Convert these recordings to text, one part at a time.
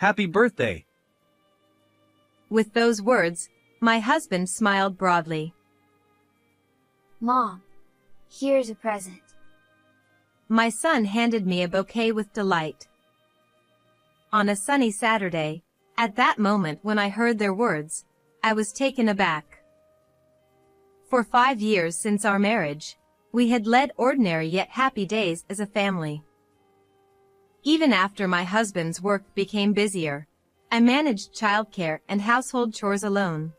Happy birthday. With those words, my husband smiled broadly. Mom, here's a present. My son handed me a bouquet with delight. On a sunny Saturday, at that moment when I heard their words, I was taken aback. For 5 years since our marriage, we had led ordinary yet happy days as a family. Even after my husband's work became busier, I managed childcare and household chores alone.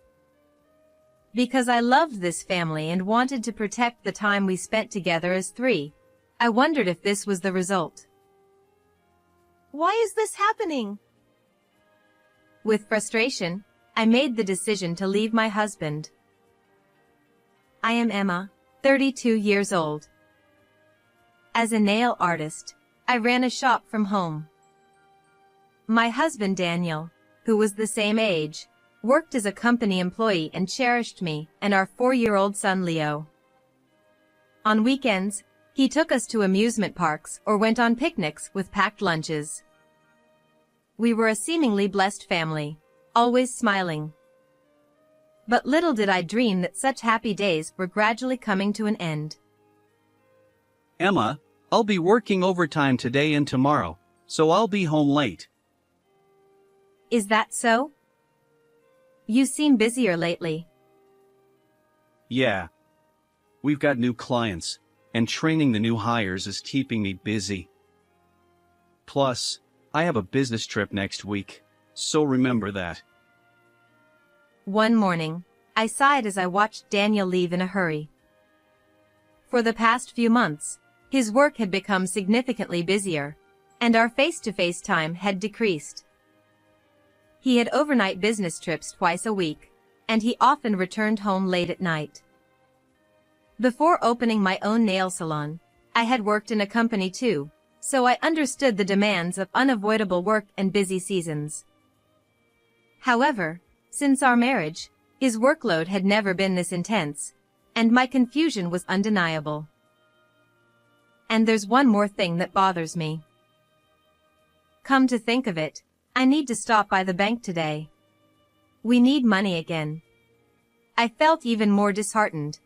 Because I loved this family and wanted to protect the time we spent together as three, I wondered if this was the result. Why is this happening? With frustration, I made the decision to leave my husband. I am Emma, 32 years old. As a nail artist, I ran a shop from home. My husband Daniel, who was the same age, worked as a company employee and cherished me and our 4-year-old son Leo. On weekends, he took us to amusement parks or went on picnics with packed lunches. We were a seemingly blessed family, always smiling. But little did I dream that such happy days were gradually coming to an end. Emma, I'll be working overtime today and tomorrow, so I'll be home late. Is that so? You seem busier lately. Yeah. We've got new clients, and training the new hires is keeping me busy. Plus, I have a business trip next week, so remember that. One morning, I sighed as I watched Daniel leave in a hurry. For the past few months, his work had become significantly busier, and our face-to-face time had decreased. He had overnight business trips twice a week, and he often returned home late at night. Before opening my own nail salon, I had worked in a company too, so I understood the demands of unavoidable work and busy seasons. However, since our marriage, his workload had never been this intense, and my confusion was undeniable. And there's one more thing that bothers me. Come to think of it, I need to stop by the bank today. We need money again. I felt even more disheartened.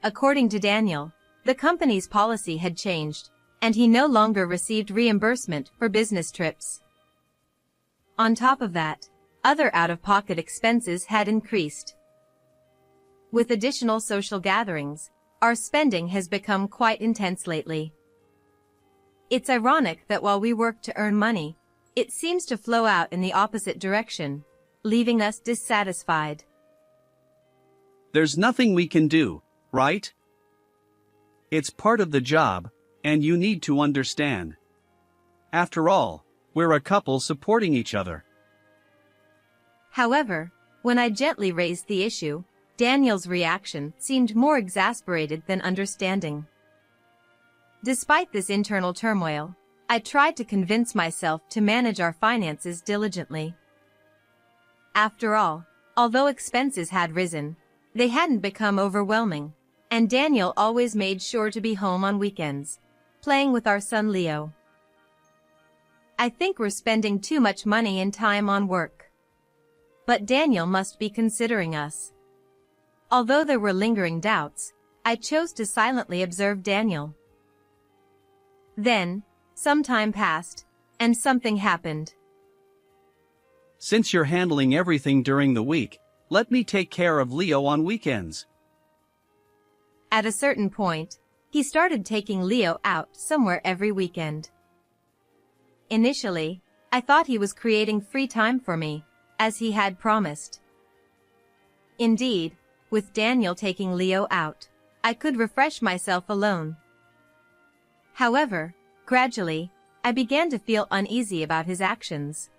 According to Daniel, the company's policy had changed, and he no longer received reimbursement for business trips. On top of that, other out-of-pocket expenses had increased. With additional social gatherings, our spending has become quite intense lately. It's ironic that while we work to earn money, it seems to flow out in the opposite direction, leaving us dissatisfied. There's nothing we can do, right? It's part of the job, and you need to understand. After all, we're a couple supporting each other. However, when I gently raised the issue, Daniel's reaction seemed more exasperated than understanding. Despite this internal turmoil, I tried to convince myself to manage our finances diligently. After all, although expenses had risen, they hadn't become overwhelming, and Daniel always made sure to be home on weekends, playing with our son Leo. I think we're spending too much money and time on work. But Daniel must be considering us. Although there were lingering doubts, I chose to silently observe Daniel. Then, some time passed, and something happened. Since you're handling everything during the week, let me take care of Leo on weekends. At a certain point, he started taking Leo out somewhere every weekend. Initially, I thought he was creating free time for me, as he had promised. Indeed, with Daniel taking Leo out, I could refresh myself alone. However, gradually, I began to feel uneasy about his actions.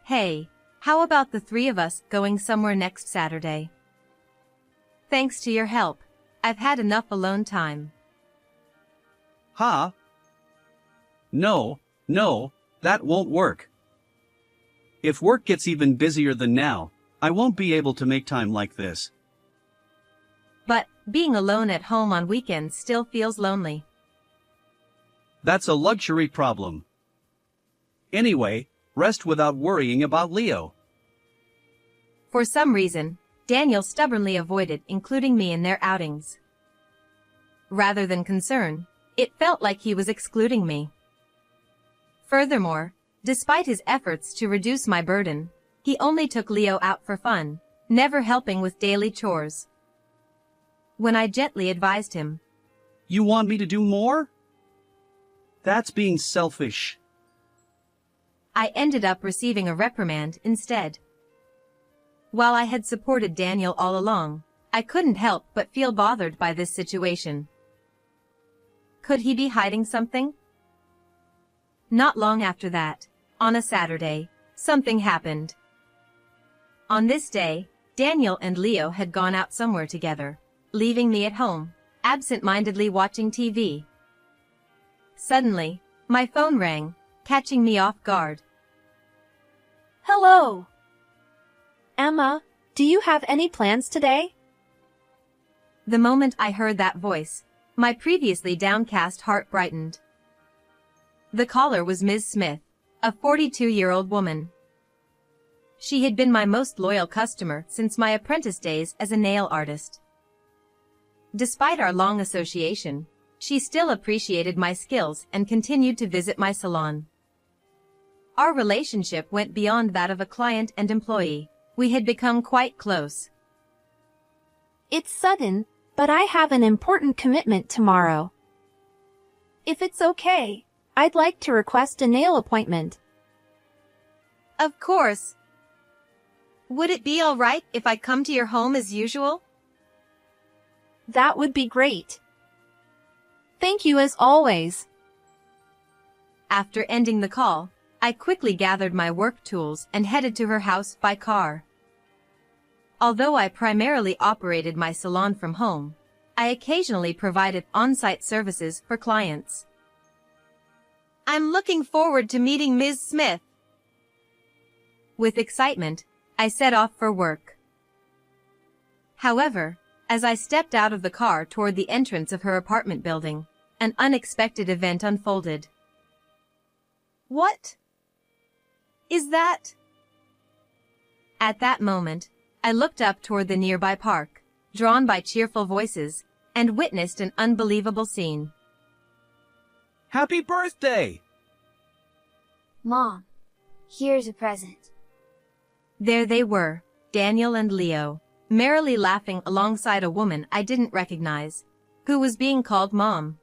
Hey, how about the three of us going somewhere next Saturday? Thanks to your help, I've had enough alone time. Huh? No, that won't work. If work gets even busier than now, I won't be able to make time like this. But being alone at home on weekends still feels lonely. That's a luxury problem. Anyway, rest without worrying about Leo. For some reason, Daniel stubbornly avoided including me in their outings. Rather than concern, it felt like he was excluding me. Furthermore, despite his efforts to reduce my burden, he only took Leo out for fun, never helping with daily chores. When I gently advised him, You want me to do more? That's being selfish. I ended up receiving a reprimand instead. While I had supported Daniel all along, I couldn't help but feel bothered by this situation. Could he be hiding something? Not long after that, on a Saturday, something happened. On this day, Daniel and Leo had gone out somewhere together, leaving me at home, absent-mindedly watching TV. Suddenly, my phone rang, catching me off guard. Hello. Emma, do you have any plans today? The moment I heard that voice, my previously downcast heart brightened. The caller was Ms. Smith, a 42-year-old woman. She had been my most loyal customer since my apprentice days as a nail artist. Despite our long association, she still appreciated my skills and continued to visit my salon. Our relationship went beyond that of a client and employee. We had become quite close. It's sudden, but I have an important commitment tomorrow. If it's okay, I'd like to request a nail appointment. Of course. Would it be all right if I come to your home as usual? That would be great. Thank you as always. After ending the call, I quickly gathered my work tools and headed to her house by car. Although I primarily operated my salon from home, I occasionally provided on-site services for clients. I'm looking forward to meeting Ms. Smith. With excitement, I set off for work. However, as I stepped out of the car toward the entrance of her apartment building, an unexpected event unfolded. What is that? At that moment, I looked up toward the nearby park, drawn by cheerful voices, and witnessed an unbelievable scene. Happy birthday! Mom, here's a present. There they were, Daniel and Leo, merrily laughing alongside a woman I didn't recognize, who was being called Mom.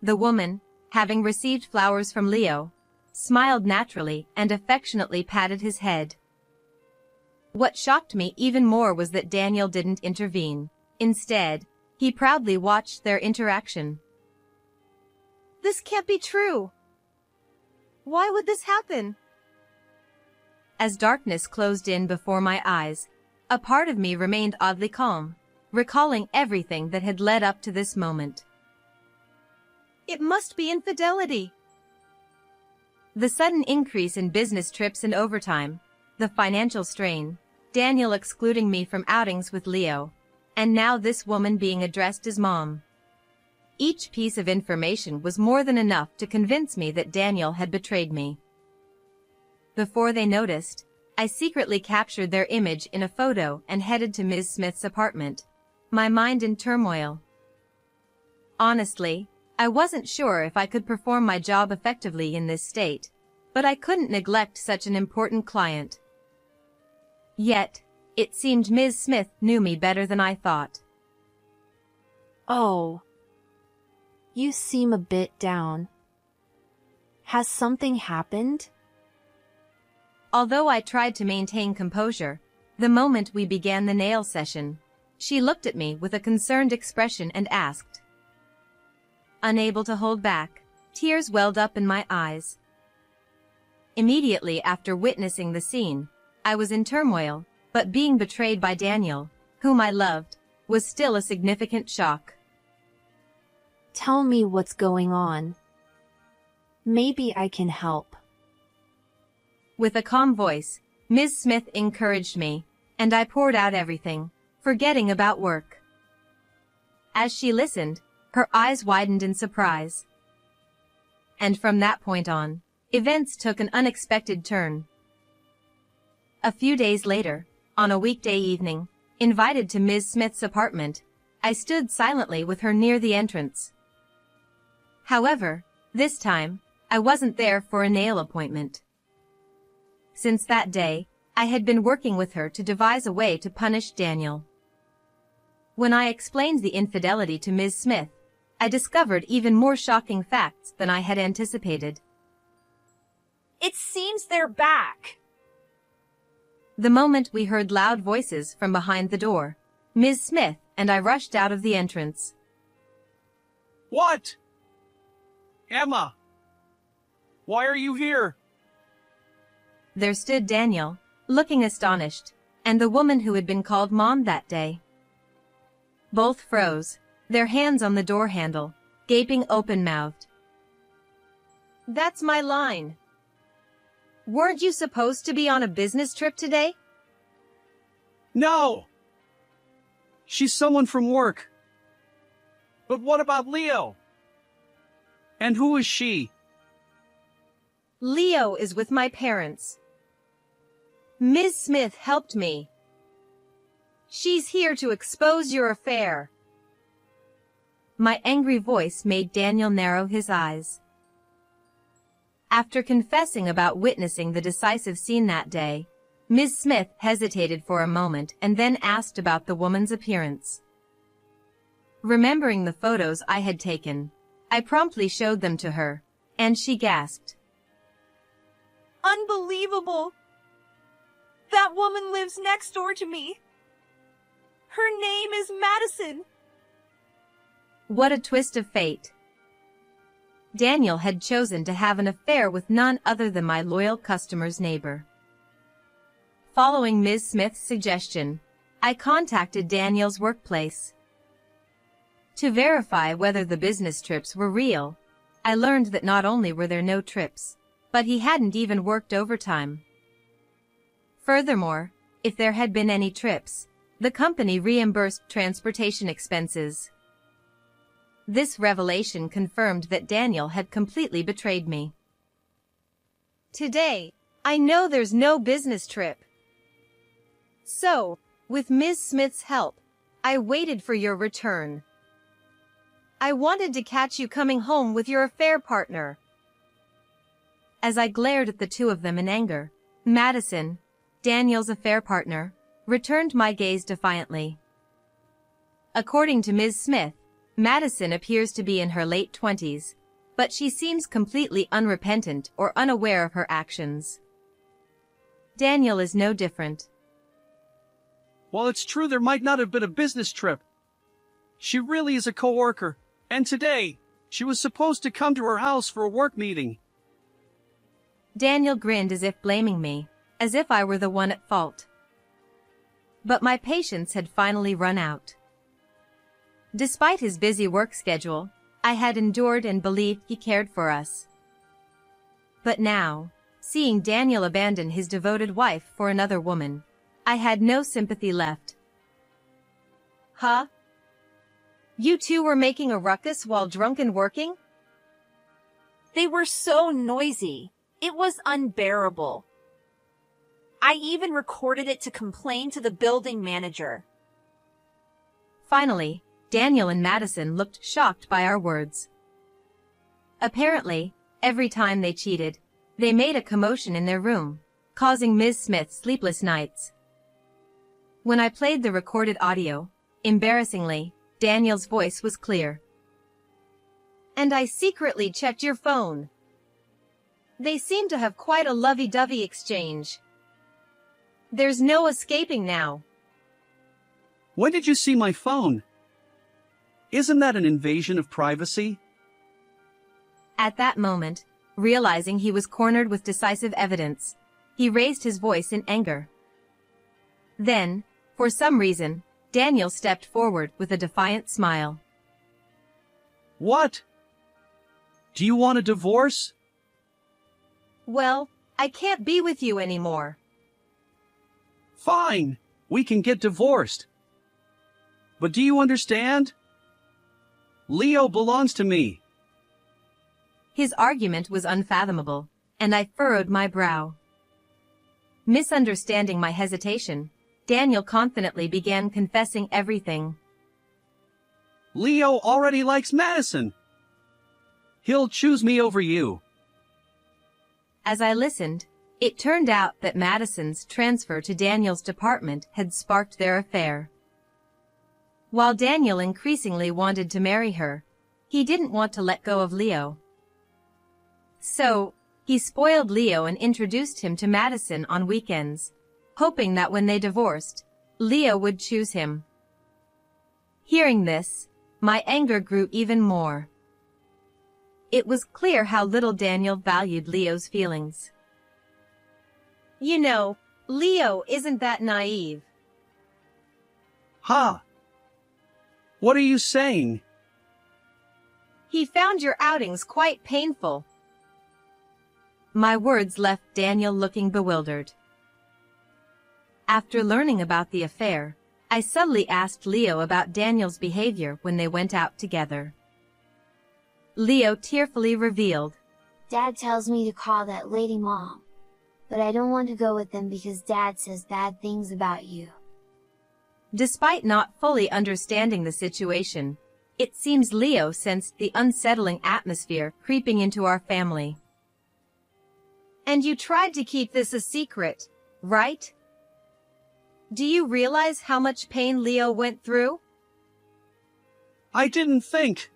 The woman, having received flowers from Leo, smiled naturally and affectionately patted his head. What shocked me even more was that Daniel didn't intervene. Instead, he proudly watched their interaction. This can't be true. Why would this happen? As darkness closed in before my eyes, a part of me remained oddly calm, recalling everything that had led up to this moment. It must be infidelity. The sudden increase in business trips and overtime, the financial strain, Daniel excluding me from outings with Leo, and now this woman being addressed as Mom. Each piece of information was more than enough to convince me that Daniel had betrayed me. Before they noticed, I secretly captured their image in a photo and headed to Ms. Smith's apartment, my mind in turmoil. Honestly, I wasn't sure if I could perform my job effectively in this state, but I couldn't neglect such an important client. Yet, it seemed Ms. Smith knew me better than I thought. Oh. You seem a bit down. Has something happened? Although I tried to maintain composure, the moment we began the nail session, she looked at me with a concerned expression and asked. Unable to hold back, tears welled up in my eyes. Immediately after witnessing the scene, I was in turmoil, but being betrayed by Daniel, whom I loved, was still a significant shock. Tell me what's going on. Maybe I can help. With a calm voice, Ms. Smith encouraged me, and I poured out everything, forgetting about work. As she listened, her eyes widened in surprise. And from that point on, events took an unexpected turn. A few days later, on a weekday evening, invited to Ms. Smith's apartment, I stood silently with her near the entrance. However, this time, I wasn't there for a nail appointment. Since that day, I had been working with her to devise a way to punish Daniel. When I explained the infidelity to Ms. Smith, I discovered even more shocking facts than I had anticipated. It seems they're back. The moment we heard loud voices from behind the door, Ms. Smith and I rushed out of the entrance. What? Emma! Why are you here? There stood Daniel, looking astonished, and the woman who had been called Mom that day. Both froze, their hands on the door handle, gaping open-mouthed. That's my line. Weren't you supposed to be on a business trip today? No! She's someone from work. But what about Leo? And who is she? Leo is with my parents. Ms. Smith helped me. She's here to expose your affair. My angry voice made Daniel narrow his eyes. After confessing about witnessing the decisive scene that day, Ms. Smith hesitated for a moment and then asked about the woman's appearance. Remembering the photos I had taken, I promptly showed them to her, and she gasped. Unbelievable! That woman lives next door to me. Her name is Madison. What a twist of fate. Daniel had chosen to have an affair with none other than my loyal customer's neighbor. Following Ms. Smith's suggestion, I contacted Daniel's workplace. To verify whether the business trips were real, I learned that not only were there no trips, but he hadn't even worked overtime. Furthermore, if there had been any trips, the company reimbursed transportation expenses. This revelation confirmed that Daniel had completely betrayed me. Today, I know there's no business trip. So, with Ms. Smith's help, I waited for your return. I wanted to catch you coming home with your affair partner. As I glared at the two of them in anger, Madison, Daniel's affair partner, returned my gaze defiantly. According to Ms. Smith, Madison appears to be in her late 20s, but she seems completely unrepentant or unaware of her actions. Daniel is no different. Well, it's true there might not have been a business trip. She really is a coworker, and today, she was supposed to come to her house for a work meeting. Daniel grinned as if blaming me, as if I were the one at fault. But my patience had finally run out. Despite his busy work schedule, I had endured and believed he cared for us. But now, seeing Daniel abandon his devoted wife for another woman, I had no sympathy left. Huh? You two were making a ruckus while drunk and working? They were so noisy. It was unbearable. I even recorded it to complain to the building manager. Finally, Daniel and Madison looked shocked by our words. Apparently, every time they cheated, they made a commotion in their room, causing Ms. Smith sleepless nights. When I played the recorded audio, embarrassingly, Daniel's voice was clear. And I secretly checked your phone. They seem to have quite a lovey-dovey exchange. There's no escaping now. When did you see my phone? Isn't that an invasion of privacy? At that moment, realizing he was cornered with decisive evidence, he raised his voice in anger. Then, for some reason, Daniel stepped forward with a defiant smile. What? Do you want a divorce? Well, I can't be with you anymore. Fine, we can get divorced. But do you understand? Leo belongs to me. His argument was unfathomable, and I furrowed my brow. Misunderstanding my hesitation, Daniel confidently began confessing everything. Leo already likes Madison. He'll choose me over you. As I listened, it turned out that Madison's transfer to Daniel's department had sparked their affair. While Daniel increasingly wanted to marry her, he didn't want to let go of Leo. So, he spoiled Leo and introduced him to Madison on weekends, hoping that when they divorced, Leo would choose him. Hearing this, my anger grew even more. It was clear how little Daniel valued Leo's feelings. You know, Leo isn't that naive. Ha! What are you saying? He found your outings quite painful. My words left Daniel looking bewildered. After learning about the affair, I subtly asked Leo about Daniel's behavior when they went out together. Leo tearfully revealed, Dad tells me to call that lady Mom. But I don't want to go with them because Dad says bad things about you. Despite not fully understanding the situation, it seems Leo sensed the unsettling atmosphere creeping into our family. And you tried to keep this a secret, right? Do you realize how much pain Leo went through? I didn't think.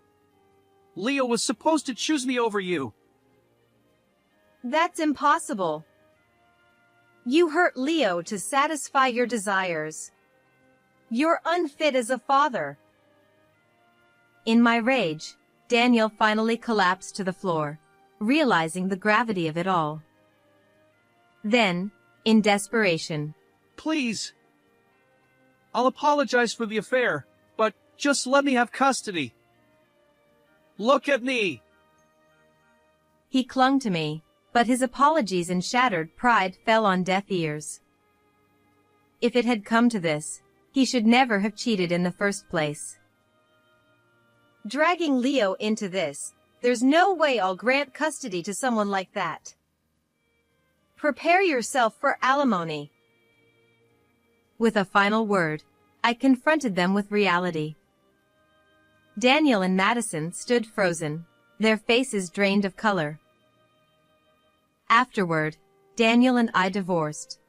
Leo was supposed to choose me over you. That's impossible. You hurt Leo to satisfy your desires. You're unfit as a father. In my rage, Daniel finally collapsed to the floor, realizing the gravity of it all. Then, in desperation, Please. I'll apologize for the affair, but just let me have custody. Look at me. he clung to me, but his apologies and shattered pride fell on deaf ears. If it had come to this, he should never have cheated in the first place. Dragging Leo into this, there's no way I'll grant custody to someone like that. Prepare yourself for alimony. With a final word, I confronted them with reality. Daniel and Madison stood frozen, their faces drained of color. Afterward, Daniel and I divorced.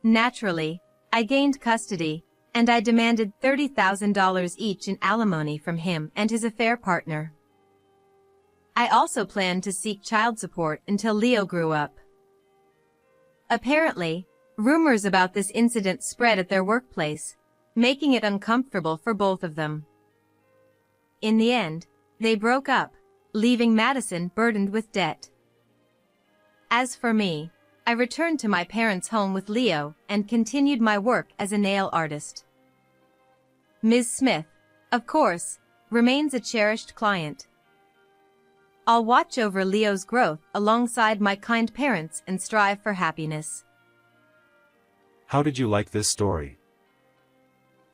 Naturally, I gained custody, and I demanded $30,000 each in alimony from him and his affair partner. I also planned to seek child support until Leo grew up. Apparently, rumors about this incident spread at their workplace, making it uncomfortable for both of them. In the end, they broke up, leaving Madison burdened with debt. As for me, I returned to my parents' home with Leo and continued my work as a nail artist. Ms. Smith, of course, remains a cherished client. I'll watch over Leo's growth alongside my kind parents and strive for happiness. How did you like this story?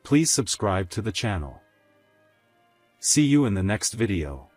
Please subscribe to the channel. See you in the next video.